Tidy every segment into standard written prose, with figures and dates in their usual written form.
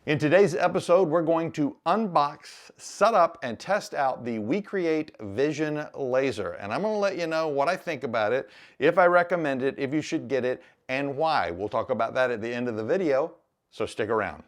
In today's episode, we're going to unbox, set up, and test out the WeCreat Vision Laser. And I'm going to let you know what I think about it, if I recommend it, if you should get it, and why. We'll talk about that at the end of the video, so stick around.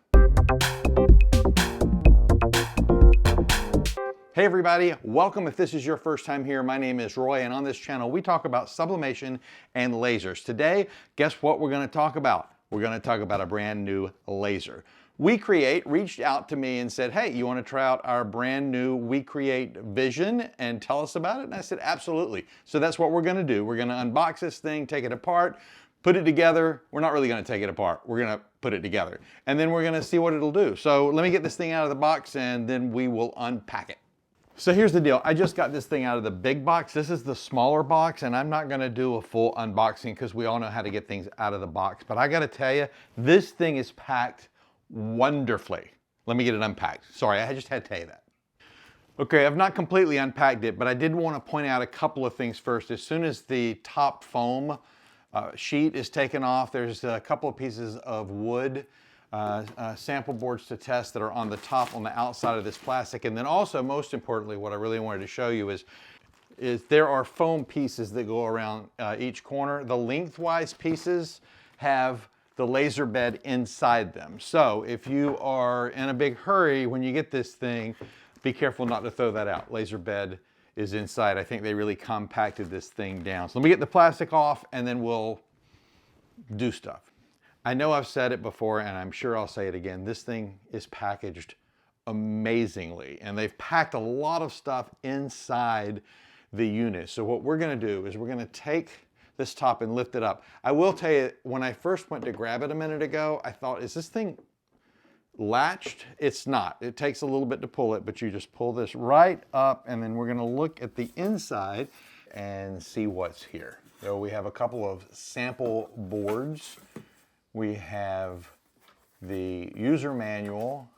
Hey everybody, welcome if this is your first time here. My name is Roy, and on this channel we talk about sublimation and lasers. Today, guess what we're going to talk about? We're going to talk about a brand new laser. WeCreat reached out to me and said, hey, you want to try out our brand new WeCreat Vision and tell us about it? And I said, absolutely. So that's what we're going to do. We're going to unbox this thing, take it apart, put it together. We're not really going to take it apart. We're going to put it together. And then we're going to see what it'll do. So let me get this thing out of the box and then we will unpack it. So here's the deal. I just got this thing out of the big box. This is the smaller box, and I'm not going to do a full unboxing because we all know how to get things out of the box. But I got to tell you, this thing is packed wonderfully. Let me get it unpacked. Sorry, I just had to tell you that. Okay, I've not completely unpacked it, but I did want to point out a couple of things first. As soon as the top foam sheet is taken off, there's a couple of pieces of wood sample boards to test that are on the top, on the outside of this plastic. And then also, most importantly, what I really wanted to show you is there are foam pieces that go around each corner. The lengthwise pieces have the laser bed inside them. So if you are in a big hurry when you get this thing, be careful not to throw that out. Laser bed is inside. I think they really compacted this thing down. So let me get the plastic off and then we'll do stuff. I know I've said it before and I'm sure I'll say it again. This thing is packaged amazingly and they've packed a lot of stuff inside the unit. So what we're gonna do is we're gonna take this top and lift it up. I will tell you, when I first went to grab it a minute ago, I thought, is this thing latched? It's not. It takes a little bit to pull it, but you just pull this right up and then we're gonna look at the inside and see what's here. So we have a couple of sample boards. We have the user manual,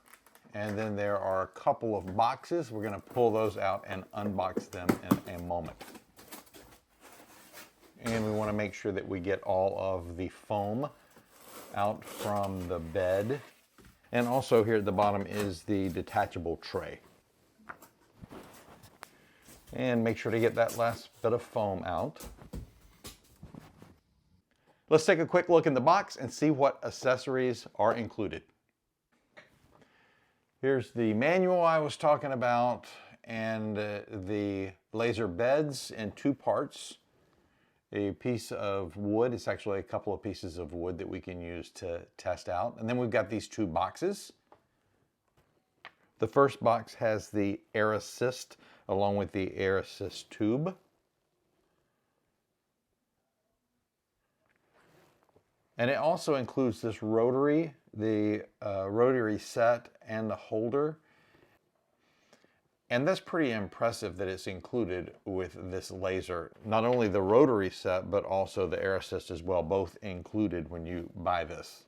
and then there are a couple of boxes. We're going to pull those out and unbox them in a moment. And we want to make sure that we get all of the foam out from the bed. And also here at the bottom is the detachable tray. And make sure to get that last bit of foam out. Let's take a quick look in the box and see what accessories are included. Here's the manual I was talking about and the laser beds in two parts. A piece of wood, it's actually a couple of pieces of wood that we can use to test out. And then we've got these two boxes. The first box has the air assist along with the air assist tube. And it also includes this rotary, the rotary set and the holder. And that's pretty impressive that it's included with this laser. Not only the rotary set, but also the air assist as well, both included when you buy this.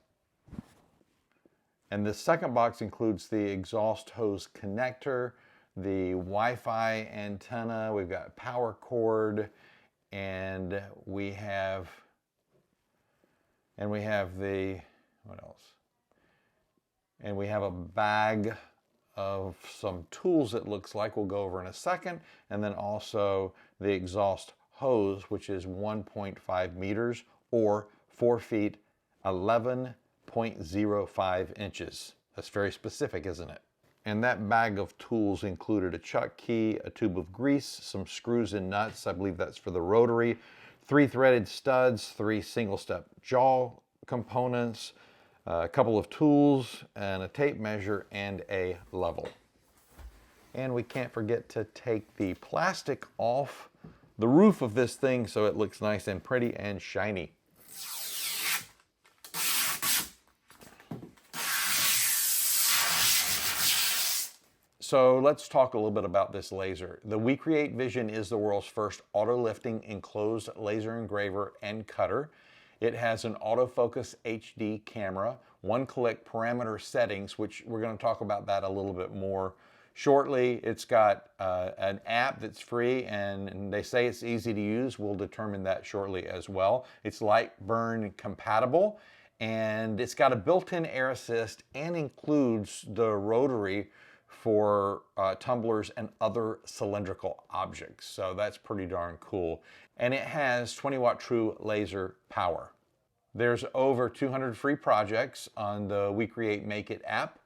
And the second box includes the exhaust hose connector, the Wi-Fi antenna, we've got power cord, and we have the, what else? And we have a bag of some tools, it looks like. We'll go over in a second. And then also the exhaust hose, which is 1.5 meters or 4 feet, 11.05 inches. That's very specific, isn't it? And that bag of tools included a chuck key, a tube of grease, some screws and nuts. I believe that's for the rotary. 3 threaded studs, 3 single step jaw components, a couple of tools, and a tape measure, and a level. And we can't forget to take the plastic off the roof of this thing so it looks nice and pretty and shiny. So let's talk a little bit about this laser. The WeCreat Vision is the world's first auto-lifting enclosed laser engraver and cutter. It has an autofocus HD camera, one-click parameter settings, which we're going to talk about that a little bit more shortly. It's got an app that's free and they say it's easy to use. We'll determine that shortly as well. It's light burn compatible and it's got a built-in air assist and includes the rotary for tumblers and other cylindrical objects. So that's pretty darn cool. And it has 20-watt true laser power. There's over 200 free projects on the WeCreate Make It app.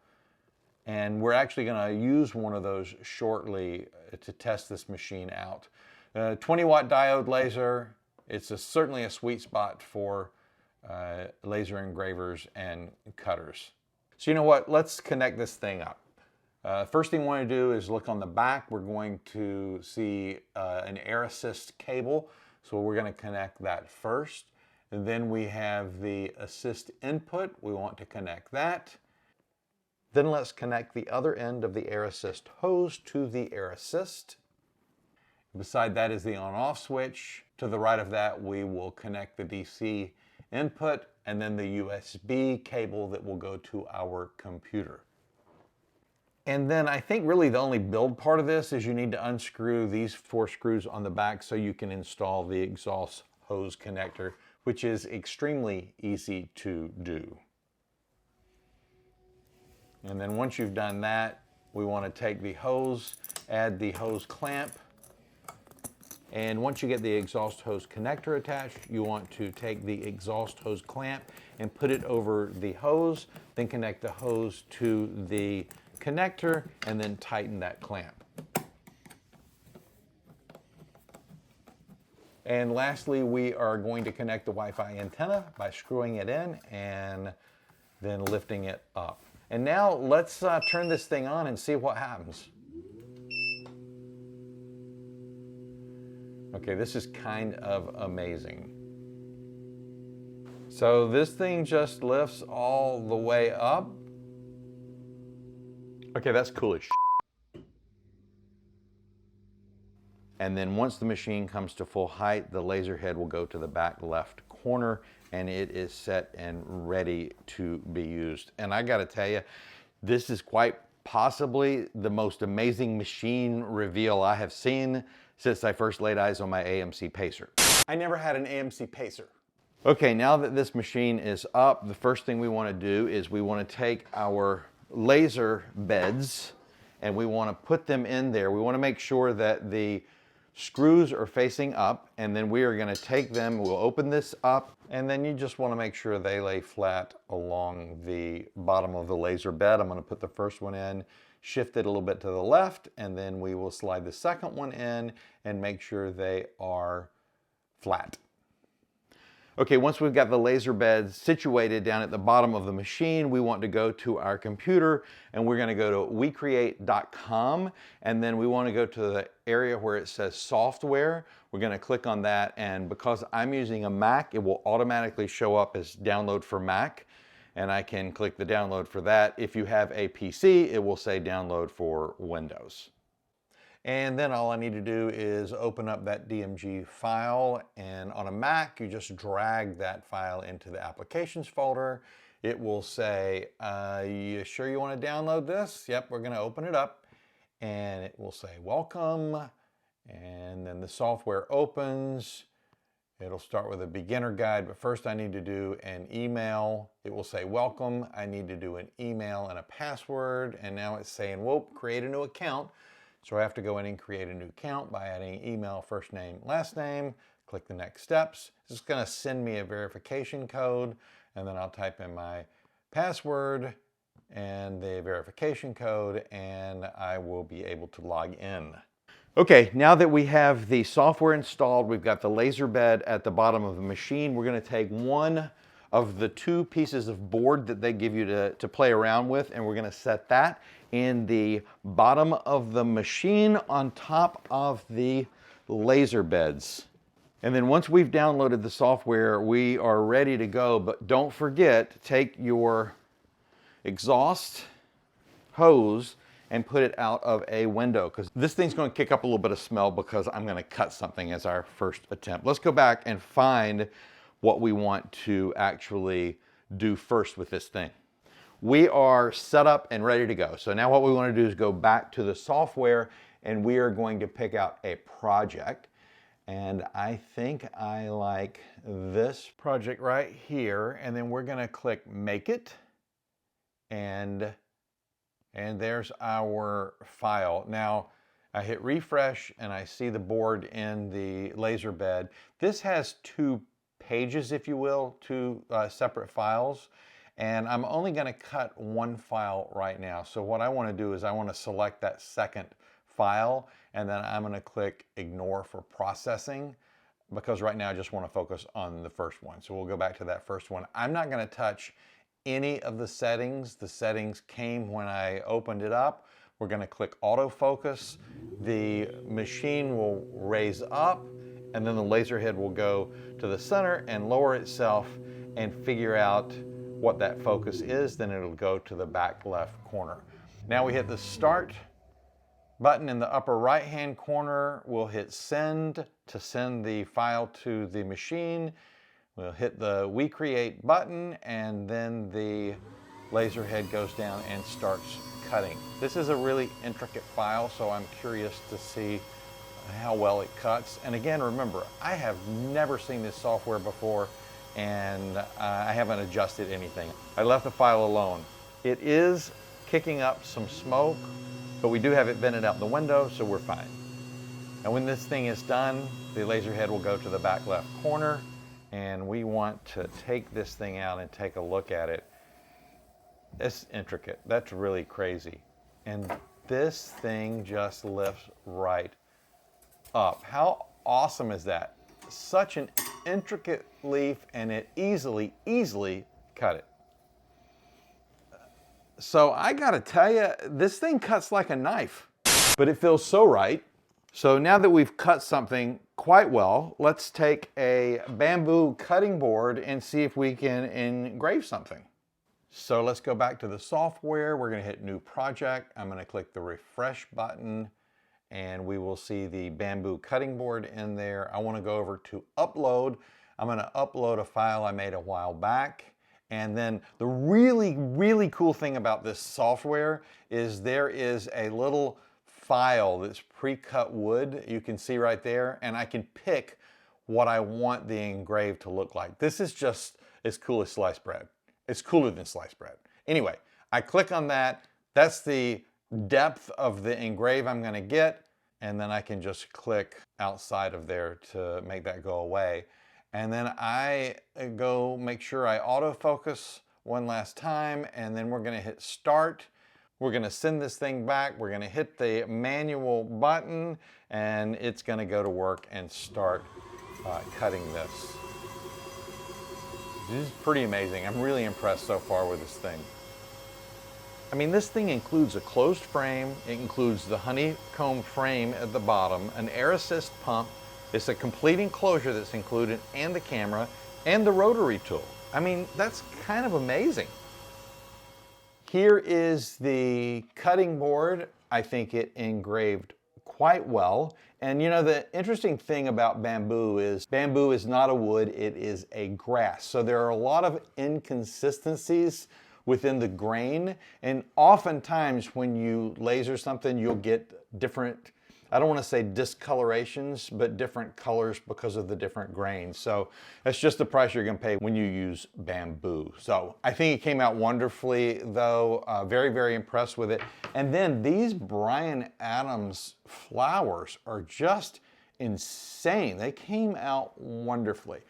And we're actually going to use one of those shortly to test this machine out. 20-watt diode laser, it's certainly a sweet spot for laser engravers and cutters. So you know what, let's connect this thing up. First thing we want to do is look on the back. We're going to see an air assist cable. So we're going to connect that first. And then we have the assist input. We want to connect that. Then let's connect the other end of the air assist hose to the air assist. Beside that is the on-off switch. To the right of that, we will connect the DC input and then the USB cable that will go to our computer. And then I think really the only build part of this is you need to unscrew these 4 screws on the back so you can install the exhaust hose connector, which is extremely easy to do. And then once you've done that, we want to take the hose, add the hose clamp, and once you get the exhaust hose connector attached, you want to take the exhaust hose clamp and put it over the hose, then connect the hose to the connector, and then tighten that clamp. And lastly, we are going to connect the Wi-Fi antenna by screwing it in and then lifting it up. And now let's turn this thing on and see what happens. Okay, this is kind of amazing. So this thing just lifts all the way up. Okay, that's cool as shit. And then once the machine comes to full height, the laser head will go to the back left corner and it is set and ready to be used. And I gotta tell you, this is quite possibly the most amazing machine reveal I have seen since I first laid eyes on my AMC Pacer. I never had an AMC Pacer. Okay, now that this machine is up, the first thing we wanna do is we wanna take our laser beds and we want to put them in there. We want to make sure that the screws are facing up, and then we are going to take them, we'll open this up, and then you just want to make sure they lay flat along the bottom of the laser bed. I'm going to put the first one in, shift it a little bit to the left, and then we will slide the second one in and make sure they are flat. Okay, once we've got the laser beds situated down at the bottom of the machine, we want to go to our computer and we're gonna go to WeCreate.com, and then we wanna go to the area where it says software. We're gonna click on that, and because I'm using a Mac, it will automatically show up as download for Mac, and I can click the download for that. If you have a PC, it will say download for Windows. And then all I need to do is open up that DMG file, and on a Mac, you just drag that file into the applications folder. It will say, you sure you want to download this? Yep, we're going to open it up, and it will say welcome, and then the software opens. It'll start with a beginner guide, but first I need to do an email. It will say welcome. I need to do an email and a password, and now it's saying, whoop, create a new account. So I have to go in and create a new account by adding email, first name, last name, click the next steps. It's going to send me a verification code, and then I'll type in my password and the verification code, and I will be able to log in. Okay, now that we have the software installed, we've got the laser bed at the bottom of the machine. We're going to take one of the 2 pieces of board that they give you to play around with, and we're going to set that in the bottom of the machine on top of the laser beds. And then once we've downloaded the software, we are ready to go. But don't forget, take your exhaust hose and put it out of a window, because this thing's going to kick up a little bit of smell because I'm going to cut something as our first attempt. Let's go back and find what we want to actually do first with this thing. We are set up and ready to go. So now what we want to do is go back to the software, and we are going to pick out a project. And I think I like this project right here. And then we're gonna click Make It. And there's our file. Now, I hit refresh and I see the board in the laser bed. This has 2 pages, if you will, 2 separate files. And I'm only gonna cut 1 file right now. So what I wanna do is I wanna select that second file, and then I'm gonna click Ignore for processing, because right now I just wanna focus on the first one. So we'll go back to that first one. I'm not gonna touch any of the settings. The settings came when I opened it up. We're gonna click autofocus. The machine will raise up, and then the laser head will go to the center and lower itself and figure out what that focus is. Then it'll go to the back left corner. Now we hit the start button in the upper right hand corner. We'll hit send to send the file to the machine. We'll hit the WeCreat button, and then the laser head goes down and starts cutting. This is a really intricate file, so I'm curious to see how well it cuts. And again, remember, I have never seen this software before, and I haven't adjusted anything. I left the file alone. It is kicking up some smoke, but we do have it vented out the window, so we're fine. And when this thing is done, the laser head will go to the back left corner, and we want to take this thing out and take a look at it. It's intricate. That's really crazy. And this thing just lifts right up. How awesome is that? Such an intricate leaf, and it easily cut it. So I gotta tell you, this thing cuts like a knife, but it feels so right. So now that we've cut something quite well, let's take a bamboo cutting board and see if we can engrave something. So let's go back to the software. We're gonna hit New Project. I'm gonna click the refresh button, and we will see the bamboo cutting board in there. I wanna go over to upload. I'm gonna upload a file I made a while back. And then the really cool thing about this software is there is a little file that's pre-cut wood. You can see right there, and I can pick what I want the engrave to look like. This is just as cool as sliced bread. It's cooler than sliced bread. Anyway, I click on that. That's the depth of the engrave I'm gonna get, and then I can just click outside of there to make that go away. And then I go make sure I autofocus one last time, and then we're gonna hit start. We're gonna send this thing back. We're gonna hit the manual button, and it's gonna go to work and start cutting this. This is pretty amazing. I'm really impressed so far with this thing. I mean, this thing includes a closed frame. It includes the honeycomb frame at the bottom, an air assist pump. It's a complete enclosure that's included, and the camera, and the rotary tool. I mean, that's kind of amazing. Here is the cutting board. I think it engraved quite well. And you know, the interesting thing about bamboo is not a wood, it is a grass. So there are a lot of inconsistencies within the grain. And oftentimes when you laser something, you'll get different, I don't want to say discolorations, but different colors because of the different grains. So that's just the price you're going to pay when you use bamboo. So I think it came out wonderfully though. Very impressed with it. And then these Bryan Adams flowers are just insane. They came out wonderfully.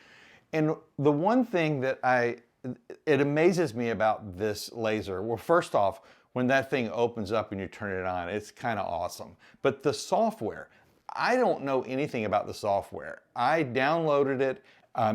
And the one thing that it amazes me about this laser, well, first off, when that thing opens up and you turn it on, it's kind of awesome. But the software, I don't know anything about the software. I downloaded it.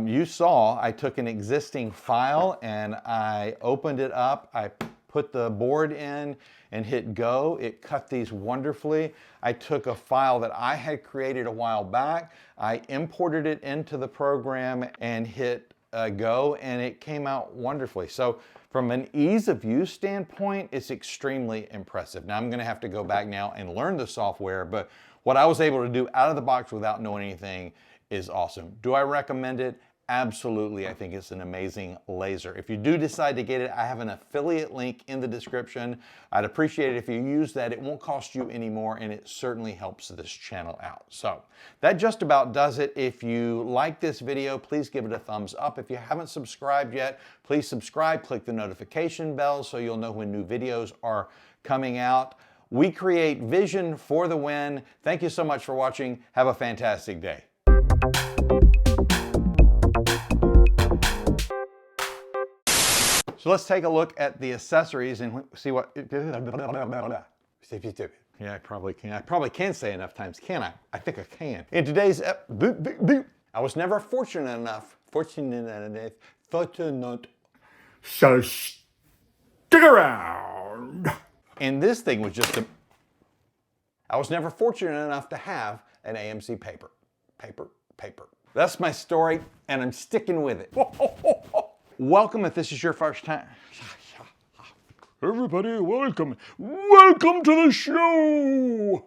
You saw I took an existing file and I opened it up. I put the board in and hit go. It cut these wonderfully. I took a file that I had created a while back. I imported it into the program and hit go, and it came out wonderfully. So from an ease of use standpoint, it's extremely impressive. Now I'm gonna have to go back now and learn the software, but what I was able to do out of the box without knowing anything is awesome. Do I recommend it? Absolutely, I think it's an amazing laser. If you do decide to get it, I have an affiliate link in the description. I'd appreciate it if you use that. It won't cost you any more, and it certainly helps this channel out. So that just about does it. If you like this video, please give it a thumbs up. If you haven't subscribed yet, please subscribe. Click the notification bell so you'll know when new videos are coming out. WeCreat Vision for the win. Thank you so much for watching. Have a fantastic day. So let's take a look at the accessories and see what. Yeah, I probably can. I probably can say enough times, can I? I think I can. In today's I was never fortunate enough. So stick around. And this thing was just a. I was never fortunate enough to have an AMC paper. That's my story, and I'm sticking with it. Welcome if this is your first time. Everybody, welcome. Welcome to the show.